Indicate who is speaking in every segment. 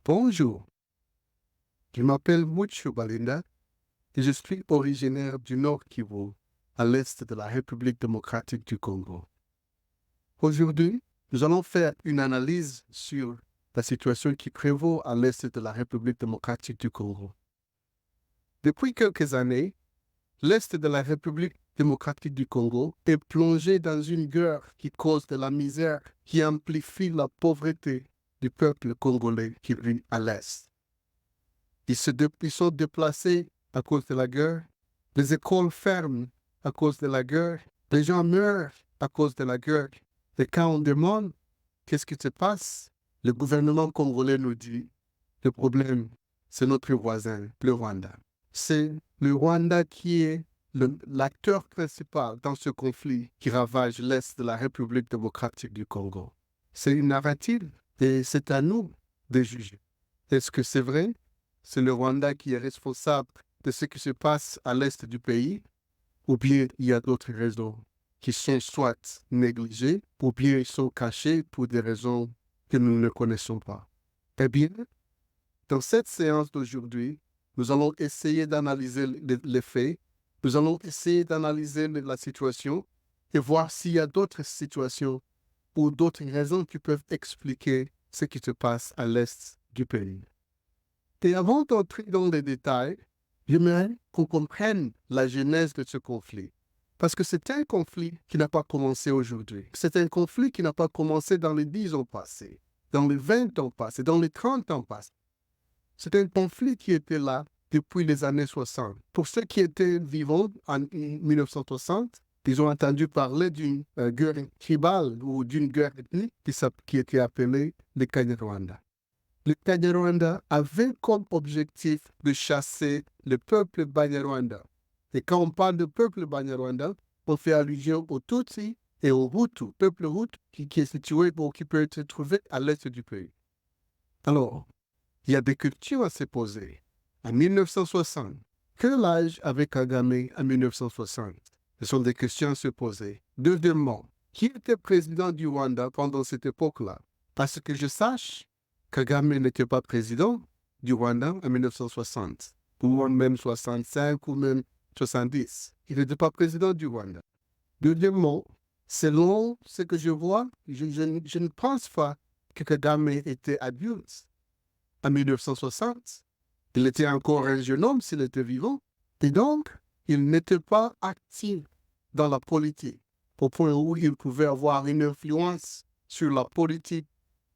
Speaker 1: Bonjour, je m'appelle Mucho Balinda et je suis originaire du Nord Kivu, à l'est de la République démocratique du Congo. Aujourd'hui, nous allons faire une analyse sur la situation qui prévaut à l'est de la République démocratique du Congo. Depuis quelques années, l'est de la République démocratique du Congo est plongé dans une guerre qui cause de la misère, qui amplifie la pauvreté du peuple congolais qui vit à l'est. Ils sont déplacés à cause de la guerre. Les écoles ferment à cause de la guerre. Les gens meurent à cause de la guerre. Et quand on demande qu'est-ce qui se passe, le gouvernement congolais nous dit le problème, c'est notre voisin, le Rwanda. C'est le Rwanda qui est l'acteur principal dans ce conflit qui ravage l'est de la République démocratique du Congo. C'est une narrative et c'est à nous de juger. Est-ce que c'est vrai? C'est le Rwanda qui est responsable de ce qui se passe à l'est du pays, ou bien il y a d'autres raisons qui sont soit négligées, ou bien ils sont cachés pour des raisons que nous ne connaissons pas. Eh bien, dans cette séance d'aujourd'hui, nous allons essayer d'analyser les faits, nous allons essayer d'analyser la situation et voir s'il y a d'autres situations ou d'autres raisons qui peuvent expliquer ce qui se passe à l'est du pays. Et avant d'entrer dans les détails, j'aimerais qu'on comprenne la genèse de ce conflit. Parce que c'est un conflit qui n'a pas commencé aujourd'hui. C'est un conflit qui n'a pas commencé dans les 10 ans passés, dans les 20 ans passés, dans les 30 ans passés. C'est un conflit qui était là depuis les années 60. Pour ceux qui étaient vivants en 1960, ils ont entendu parler d'une guerre tribale ou d'une guerre ethnique qui était appelée le Kanyarwanda. Le Kanyarwanda avait comme objectif de chasser le peuple Banyarwanda. Et quand on parle de peuple Banyarwanda, on fait allusion aux Tutsi et aux Hutus, peuple Hutu qui est situé ou qui peut être trouvé à l'est du pays. Alors, il y a des questions à se poser. En 1960, quel âge avait Kagame en 1960? Ce sont des questions à se poser. Deuxièmement, qui était président du Rwanda pendant cette époque-là? Parce que je sache, Kagame n'était pas président du Rwanda en 1960, ou même 65, ou même 70. Il n'était pas président du Rwanda. Deuxièmement, selon ce que je vois, je ne pense pas que Kagame était adulte en 1960. Il était encore un jeune homme s'il était vivant. Et donc, il n'était pas actif dans la politique, au point où il pouvait avoir une influence sur la politique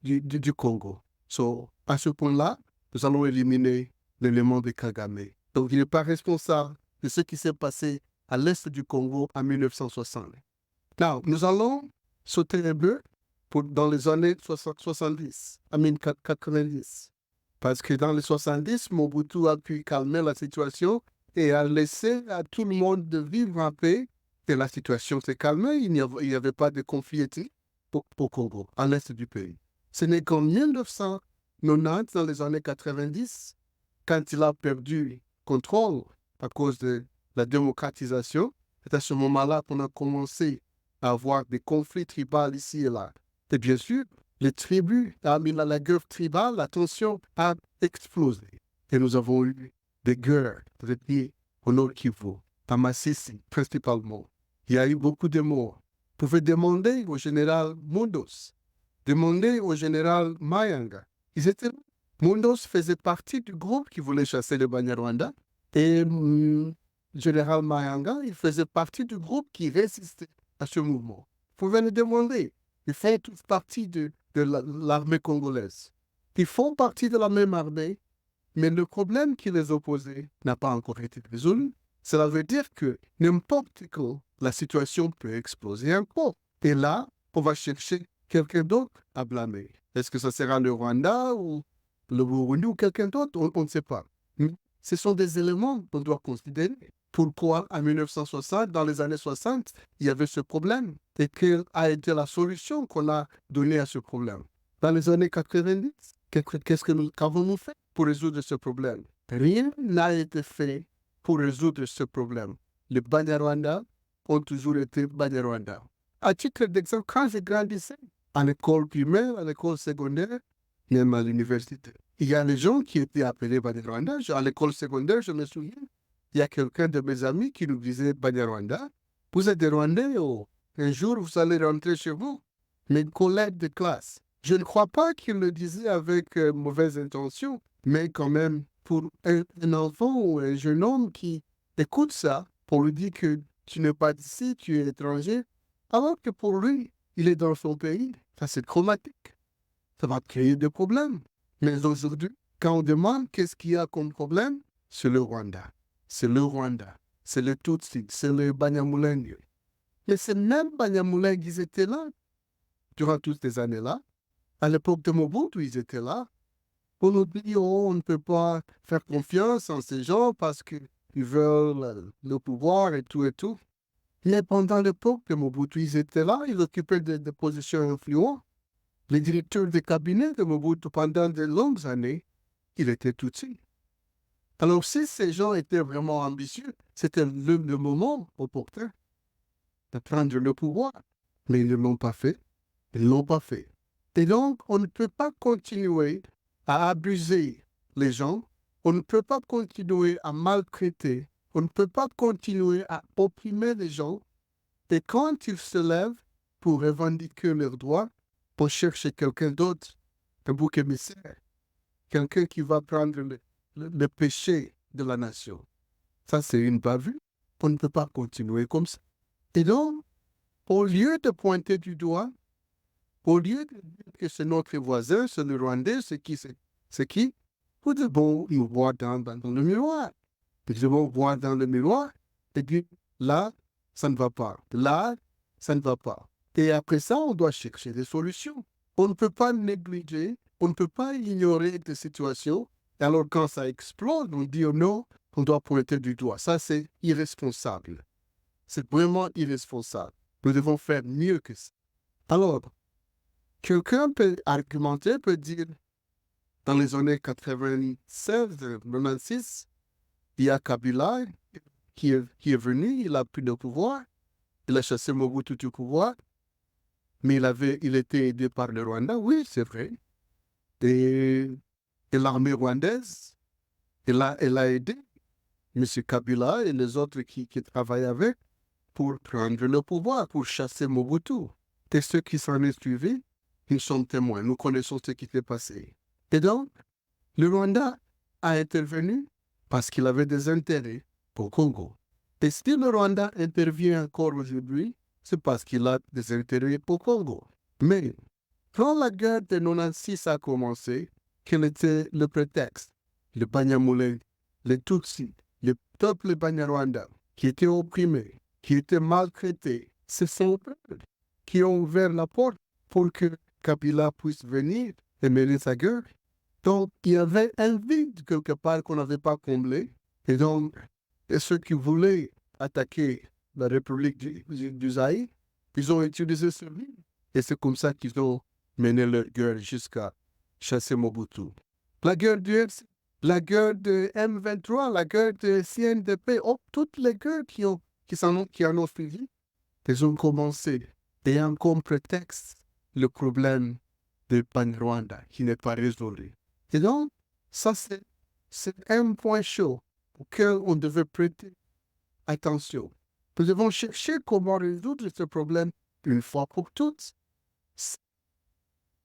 Speaker 1: du Congo. So, à ce point-là, nous allons éliminer l'élément de Kagame. Donc, il n'est pas responsable de ce qui s'est passé à l'est du Congo en 1960. Now, nous allons sauter un peu dans les années 70, à 1990. Parce que dans les 70, Mobutu a pu calmer la situation et a laissé à tout le monde de vivre en paix. Et la situation s'est calmée, il n'y avait pas de conflit ethnique au Congo, à l'est du pays. Ce n'est qu'en 1990, dans les années 90, quand il a perdu contrôle à cause de la démocratisation, c'est à ce moment-là qu'on a commencé à avoir des conflits tribaux ici et là. Et bien sûr, les tribus, la guerre tribale, la tension a explosé. Et nous avons eu des guerres au Nord Kivu, à Massissi principalement. Il y a eu beaucoup de morts. Vous pouvez demander au général Mundos, demander au général Mayanga. Mundos faisait partie du groupe qui voulait chasser le Banyarwanda. Et le général Mayanga, il faisait partie du groupe qui résistait à ce mouvement. Vous pouvez le demander. Ils font tous partie de l'armée congolaise. Ils font partie de la même armée, mais le problème qui les opposait n'a pas encore été résolu. Cela veut dire que n'importe quand, la situation peut exploser encore. Et là, on va chercher quelqu'un d'autre à blâmer. Est-ce que ça sera le Rwanda ou le Burundi ou quelqu'un d'autre? On ne sait pas. Mais ce sont des éléments qu'on doit considérer. Pourquoi en 1960, dans les années 60, il y avait ce problème? Et quelle a été la solution qu'on a donnée à ce problème? Dans les années 90, qu'avons-nous fait pour résoudre ce problème? Rien n'a été fait pour résoudre ce problème. Les Banyarwanda ont toujours été Banyarwanda. À titre d'exemple, quand j'ai grandissé, à l'école primaire, à l'école secondaire, même à l'université. Il y a des gens qui étaient appelés Banyarwanda. À l'école secondaire, je me souviens, il y a quelqu'un de mes amis qui nous disait Banyarwanda, vous êtes des Rwandais, oh. Un jour vous allez rentrer chez vous. Mes collègues de classe. Je ne crois pas qu'il le disait avec mauvaise intention, mais quand même, pour un enfant ou un jeune homme qui écoute ça, pour lui dire que tu n'es pas d'ici, tu es étranger, alors que pour lui, il est dans son pays, ça c'est traumatique. Ça va créer des problèmes. Mais aujourd'hui, quand on demande qu'est-ce qu'il y a comme problème, c'est le Rwanda. C'est le Rwanda. C'est le Tutsi. C'est le Banyamulenge. Mais c'est même Banyamulenge, ils étaient là durant toutes ces années-là. À l'époque de Mobutu, ils étaient là. On nous dit, oh, on ne peut pas faire confiance en ces gens parce qu'ils veulent le pouvoir et tout et tout. Mais pendant l'époque de Mobutu, ils étaient là, ils occupaient des positions influentes. Les directeurs de cabinet de Mobutu pendant de longues années, il était Tutsi. Alors si ces gens étaient vraiment ambitieux, c'était le moment opportun de prendre le pouvoir. Mais ils ne l'ont pas fait. Ils ne l'ont pas fait. Et donc, on ne peut pas continuer à abuser les gens. On ne peut pas continuer à maltraiter. On ne peut pas continuer à opprimer les gens. Et quand ils se lèvent pour revendiquer leurs droits, pour chercher quelqu'un d'autre, un bouc émissaire, quelqu'un qui va prendre le péché de la nation. Ça, c'est une bavure. On ne peut pas continuer comme ça. Et donc, au lieu de pointer du doigt, au lieu de dire que c'est notre voisin, c'est le Rwandais, c'est qui? Nous devons nous voir dans le miroir. Nous devons voir dans le miroir et dire, là, ça ne va pas. Là, ça ne va pas. Et après ça, on doit chercher des solutions. On ne peut pas négliger, on ne peut pas ignorer des situations. Et alors, quand ça explose, on dit oh non, on doit pointer du doigt. Ça, c'est irresponsable. C'est vraiment irresponsable. Nous devons faire mieux que ça. Alors, quelqu'un peut argumenter, peut dire, dans les années 96, 96, il y a Kabila qui est venu, il a pris le pouvoir, il a chassé Mobutu du pouvoir, mais il était aidé par le Rwanda, oui, c'est vrai. Et l'armée rwandaise, elle a aidé M. Kabila et les autres qui travaillent avec pour prendre le pouvoir, pour chasser Mobutu. Et ceux qui s'en est suivis, ils sont témoins. Nous connaissons ce qui s'est passé. Et donc, le Rwanda a intervenu parce qu'il avait des intérêts pour le Congo. Et si le Rwanda intervient encore aujourd'hui, c'est parce qu'il a des intérêts pour le Congo. Mais quand la guerre de 96 a commencé, quel était le prétexte? Le Banyamulenge, les Tutsis, le peuple Banyarwanda, qui était opprimé, qui était maltraité, ce sont eux qui ont ouvert la porte pour que Kabila puisse venir et mener sa guerre. Donc, il y avait un vide quelque part qu'on n'avait pas comblé. Et donc, ceux qui voulaient attaquer la République du Zaïre, ils ont utilisé ce vide. Et c'est comme ça qu'ils ont mené leur guerre jusqu'à chasser Mobutu. La guerre du la guerre de M23, la guerre de CNDP, toutes les guerres qui en ont suivi, elles ont commencé ayant comme prétexte le problème de Banyarwanda qui n'est pas résolu. Et donc, ça c'est un point chaud auquel on devait prêter attention. Nous devons chercher comment résoudre ce problème une fois pour toutes.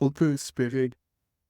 Speaker 1: On peut espérer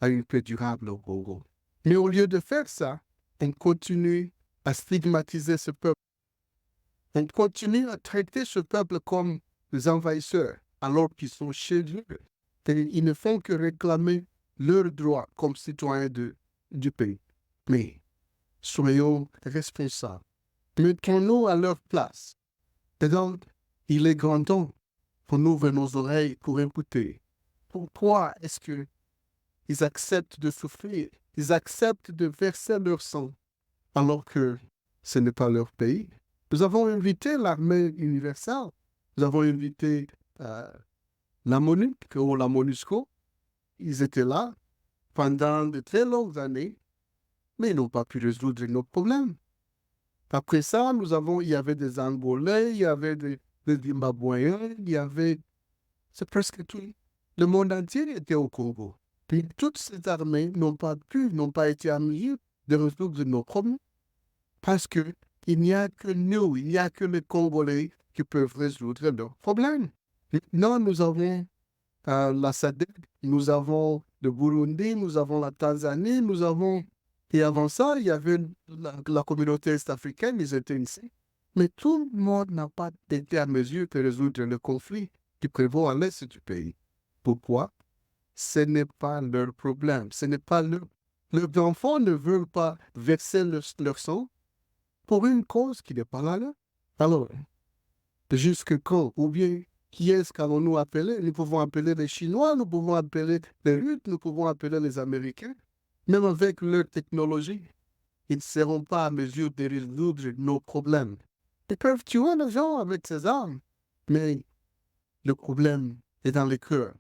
Speaker 1: à une paix durable au Congo. Mais au lieu de faire ça, on continue à stigmatiser ce peuple. On continue à traiter ce peuple comme des envahisseurs, alors qu'ils sont chez eux. Et ils ne font que réclamer leurs droits comme citoyens du pays. Mais soyons responsables. Mettons-nous à leur place. Et donc, il est grand temps qu'on ouvre nos oreilles pour écouter. Pourquoi est-ce qu'ils acceptent de souffrir? Ils acceptent de verser leur sang alors que ce n'est pas leur pays. Nous avons invité l'armée universelle. Nous avons invité la MONUC ou la MONUSCO. Ils étaient là pendant de très longues années, mais ils n'ont pas pu résoudre nos problèmes. Après ça, il y avait des Angolais, il y avait des Zimbabwéens, c'est presque tout. Le monde entier était au Congo. Et toutes ces armées n'ont pas été en mesure de résoudre nos problèmes parce que il n'y a que nous, il n'y a que les Congolais qui peuvent résoudre leurs problèmes. Maintenant, nous avons la SADC, nous avons le Burundi, nous avons la Tanzanie, nous avons... Et avant ça, il y avait la communauté est-africaine, ils étaient ici. Mais tout le monde n'a pas été à mesure de résoudre le conflit qui prévaut à l'est du pays. Pourquoi? Ce n'est pas leur problème. Ce n'est pas leur... Leurs enfants ne veulent pas verser leur sang pour une cause qui n'est pas la leur. Alors, jusque quand? Ou bien, qui est-ce qu'allons-nous appeler? Nous pouvons appeler les Chinois, nous pouvons appeler les Russes, nous pouvons appeler les Américains. Même avec leur technologie, ils ne seront pas à mesure de résoudre nos problèmes. Ils peuvent tuer les gens avec ces armes, mais le problème est dans le cœur.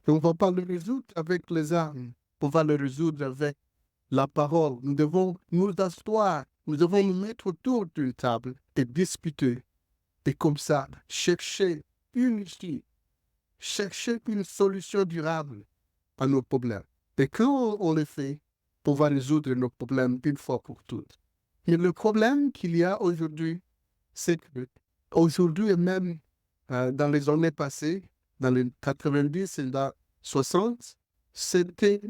Speaker 1: Et on ne va pas le résoudre avec les armes, on va le résoudre avec la parole. Nous devons nous asseoir, nous devons nous mettre autour d'une table et discuter. Et comme ça, chercher une issue, chercher une solution durable à nos problèmes. Et quand on le fait, on va résoudre nos problèmes une fois pour toutes. Mais le problème qu'il y a aujourd'hui, c'est que aujourd'hui et même dans les années passées, dans les 90 et dans 60, c'était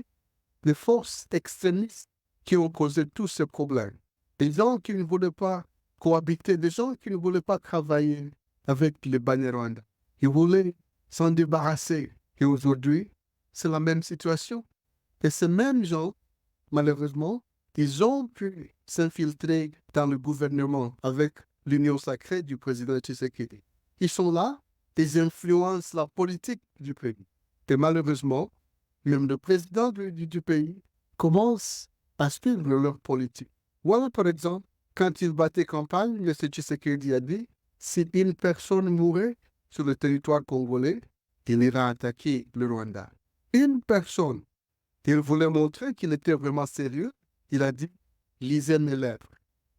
Speaker 1: les forces extrémistes qui ont causé tous ces problèmes. Des gens qui ne voulaient pas cohabiter, des gens qui ne voulaient pas travailler avec les Banyarwanda. Ils voulaient s'en débarrasser. Et aujourd'hui, c'est la même situation. Et ces mêmes gens, malheureusement, ils ont pu s'infiltrer dans le gouvernement avec l'union sacrée du président Tshisekedi. Ils sont là, ils influencent la politique du pays. Et malheureusement, même le président du pays commence à suivre leur politique. Voilà, par exemple, quand il battait campagne, M. Tshisekedi a dit, si une personne mourait sur le territoire congolais, il ira attaquer le Rwanda. Une personne. Il voulait montrer qu'il était vraiment sérieux. Il a dit, lisez mes lèvres.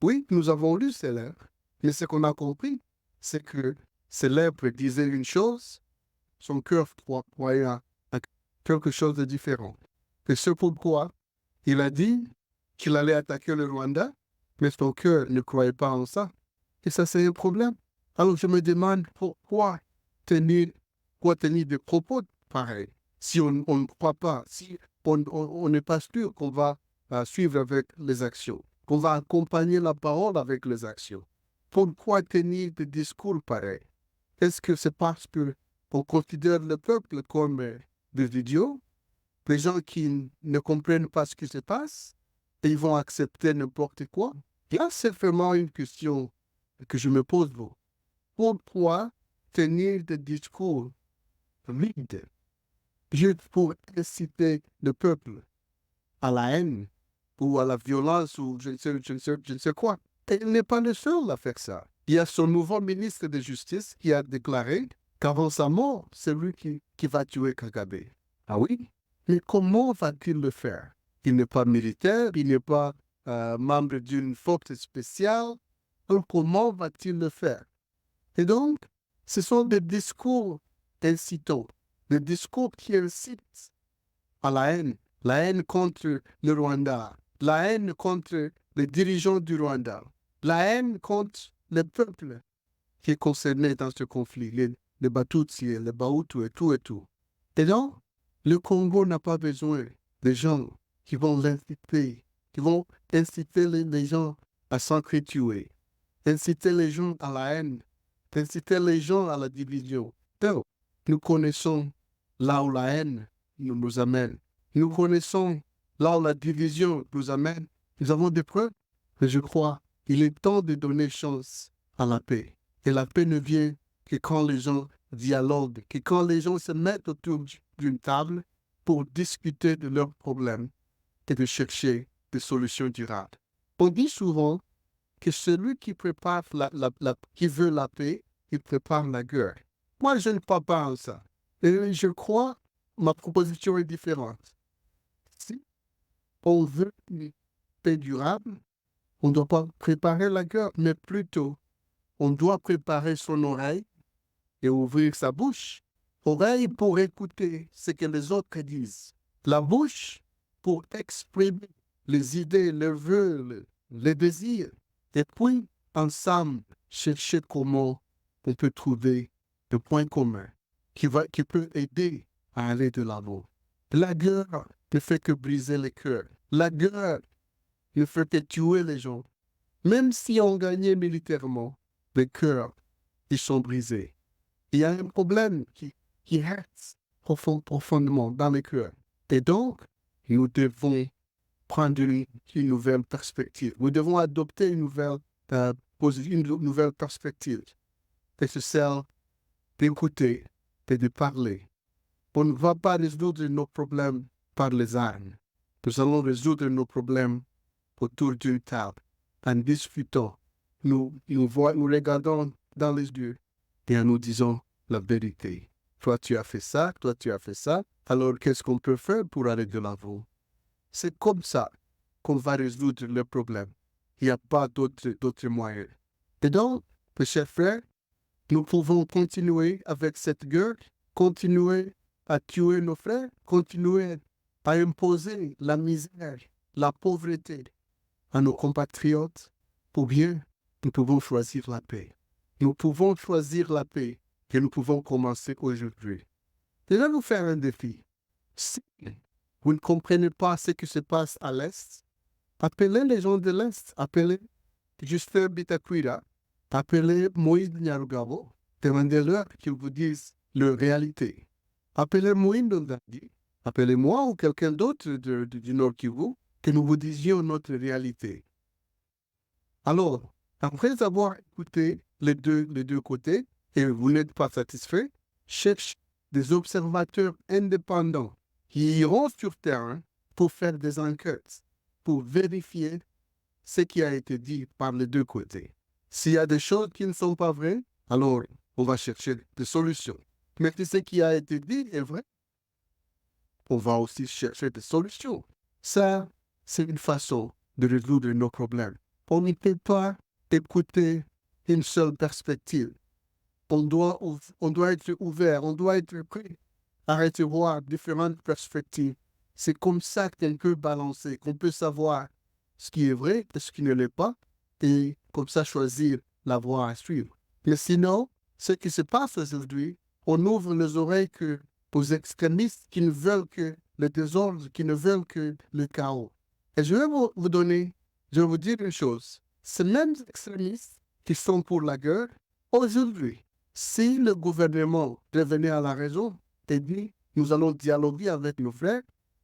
Speaker 1: Oui, nous avons lu ces lèvres, mais ce qu'on a compris, c'est que ces lèvres disaient une chose, son cœur croyait à quelque chose de différent. Et c'est pourquoi il a dit qu'il allait attaquer le Rwanda, mais son cœur ne croyait pas en ça. Et ça, c'est un problème. Alors je me demande pourquoi tenir des propos pareils si on ne croit pas, si on n'est pas sûr qu'on va suivre avec les actions, qu'on va accompagner la parole avec les actions. Pourquoi tenir des discours pareils? Est-ce que c'est parce qu'on considère le peuple comme des idiots, des gens qui ne comprennent pas ce qui se passe, et ils vont accepter n'importe quoi? Là, c'est vraiment une question que je me pose. Pourquoi tenir des discours vides, juste pour inciter le peuple à la haine ou à la violence ou je ne sais quoi? Et il n'est pas le seul à faire ça. Il y a son nouveau ministre de Justice qui a déclaré qu'avant sa mort, c'est lui qui va tuer Kagame. Ah oui? Mais comment va-t-il le faire? Il n'est pas militaire, il n'est pas membre d'une force spéciale. Alors comment va-t-il le faire? Et donc, ce sont des discours incitants, des discours qui incitent à la haine contre le Rwanda, la haine contre les dirigeants du Rwanda, la haine contre le peuple qui est concerné dans ce conflit, les Batutsi, les Bahutu et tout et tout. Et donc, le Congo n'a pas besoin de gens qui vont l'inciter, qui vont inciter les gens à s'entretuer, inciter les gens à la haine, inciter les gens à la division. Donc, nous connaissons là où la haine nous amène. Nous connaissons là où la division nous amène. Nous avons des preuves. Et je crois qu'il est temps de donner chance à la paix. Et la paix ne vient que quand les gens dialoguent, que quand les gens se mettent autour d'une table pour discuter de leurs problèmes et de chercher des solutions durables. On dit souvent que celui qui prépare qui veut la paix, il prépare la guerre. Moi, je ne crois pas en ça. Et je crois, ma proposition est différente. Si on veut une paix durable, on ne doit pas préparer la guerre, mais plutôt, on doit préparer son oreille et ouvrir sa bouche. Oreille pour écouter ce que les autres disent. La bouche pour exprimer les idées, les vœux, les désirs. Et puis, ensemble, chercher comment on peut trouver le point commun qui peut aider à aller de l'avant. La guerre ne fait que briser les cœurs. La guerre ne fait que tuer les gens. Même si on gagnait militairement, les cœurs, ils sont brisés. Il y a un problème qui reste profondément dans les cœurs. Et donc, nous devons prendre une nouvelle perspective. Nous devons adopter une nouvelle perspective. Et c'est celle d'écouter et de parler. On ne va pas résoudre nos problèmes par les armes. Nous allons résoudre nos problèmes autour d'une table, en discutant. Nous regardons dans les yeux et en nous disant la vérité. Toi, tu as fait ça, toi, tu as fait ça. Alors, qu'est-ce qu'on peut faire pour aller de l'avant? C'est comme ça qu'on va résoudre le problème. Il n'y a pas d'autres moyens. Et donc, mes chers frères, nous pouvons continuer avec cette guerre, continuer à tuer nos frères, continuer à imposer la misère, la pauvreté à nos compatriotes, ou bien nous pouvons choisir la paix. Nous pouvons choisir la paix et nous pouvons commencer aujourd'hui. Je vais vous faire un défi. Si vous ne comprenez pas ce qui se passe à l'Est, appelez les gens de l'Est, appelez Justin Bitacuira, appelez Moïse Nyarugabo, demandez-leur qu'ils vous disent leur réalité. Appelez Moïse Ndandi, appelez-moi ou quelqu'un d'autre du Nord Kivu, que nous vous disions notre réalité. Alors, après avoir écouté les deux côtés, et vous n'êtes pas satisfait, cherchez des observateurs indépendants qui iront sur terrain pour faire des enquêtes, pour vérifier ce qui a été dit par les deux côtés. S'il y a des choses qui ne sont pas vraies, alors on va chercher des solutions. Mais si ce qui a été dit est vrai, on va aussi chercher des solutions. Ça, c'est une façon de résoudre nos problèmes. On ne peut pas écouter une seule perspective. On doit être ouvert, on doit être prêt à recevoir différentes perspectives. C'est comme ça qu'on peut balancer, qu'on peut savoir ce qui est vrai et ce qui ne l'est pas, et comme ça choisir la voie à suivre. Mais sinon, ce qui se passe aujourd'hui, on ouvre les oreilles aux extrémistes qui ne veulent que le désordre, qui ne veulent que le chaos. Et je vais vous dire une chose. Ces mêmes extrémistes qui sont pour la guerre, aujourd'hui, si le gouvernement revenait à la raison et dit, nous allons dialoguer avec nos frères,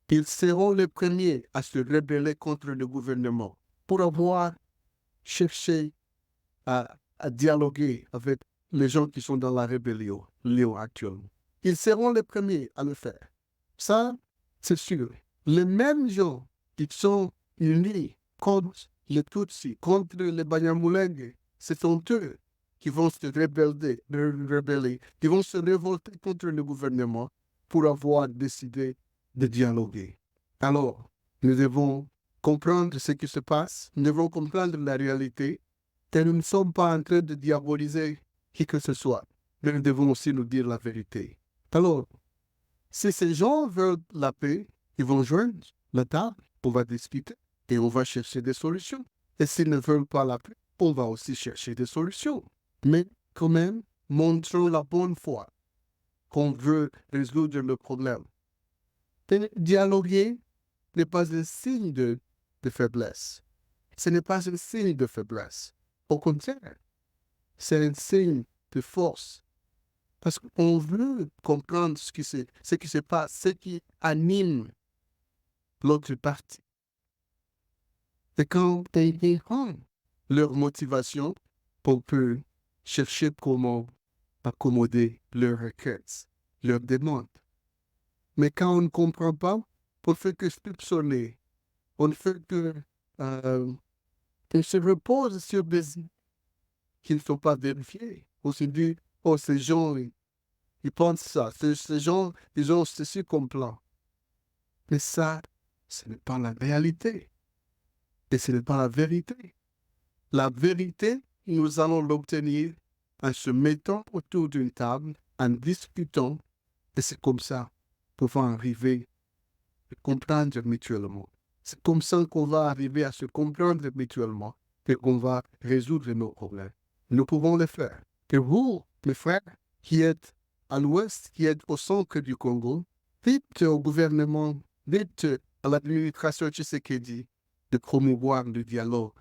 Speaker 1: ils seront les premiers à se rebeller contre le gouvernement pour avoir cherché à dialoguer avec les gens qui sont dans la rébellion actuellement. Ils seront les premiers à le faire. Ça, c'est sûr. Les mêmes gens qui sont unis contre les Tutsis, contre les Banyamulenge, ce sont eux qui vont se rebeller, qui vont se révolter contre le gouvernement pour avoir décidé de dialoguer. Alors, nous devons comprendre ce qui se passe, nous devons comprendre la réalité, et nous ne sommes pas en train de diaboliser qui que ce soit, mais nous devons aussi nous dire la vérité. Alors, si ces gens veulent la paix, ils vont joindre la table, on va discuter et on va chercher des solutions. Et s'ils ne veulent pas la paix, on va aussi chercher des solutions. Mais quand même, montrons la bonne foi qu'on veut résoudre le problème. Et dialoguer n'est pas un signe de faiblesse. Ce n'est pas un signe de faiblesse. Au contraire, c'est un signe de force. Parce qu'on veut comprendre ce qui se passe, ce qui anime l'autre partie. Et quand ils ont leur motivation, on peut chercher comment accommoder leurs requêtes, leurs demandes. Mais quand on ne comprend pas, on ne fait que soupçonner. On ne fait que se repose sur des idées qui ne sont pas vérifiées. On se dit, oh, ces gens, ils pensent ça. Ces gens, ils ont ceci comme plan. Mais ça, ce n'est pas la réalité. Et ce n'est pas la vérité. La vérité, nous allons l'obtenir en se mettant autour d'une table, en discutant. Et c'est comme ça qu'on va arriver comprendre mutuellement. C'est comme ça qu'on va arriver à se comprendre mutuellement et qu'on va résoudre nos problèmes. Nous pouvons le faire. Et vous, mes frères, qui êtes à l'ouest, qui êtes au centre du Congo, dites au gouvernement, dites à l'administration Tshisekedi de promouvoir le dialogue,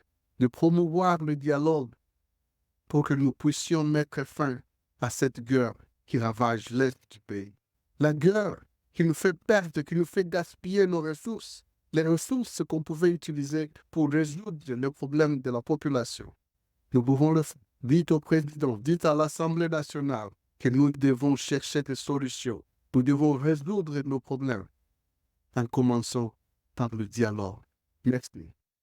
Speaker 1: pour que nous puissions mettre fin à cette guerre qui ravage l'est du pays. La guerre qui nous fait perdre, qui nous fait gaspiller nos ressources, les ressources qu'on pouvait utiliser pour résoudre les problèmes de la population. Nous pouvons le faire. Dites au président, dites à l'Assemblée nationale que nous devons chercher des solutions. Nous devons résoudre nos problèmes en commençant par le dialogue. Merci.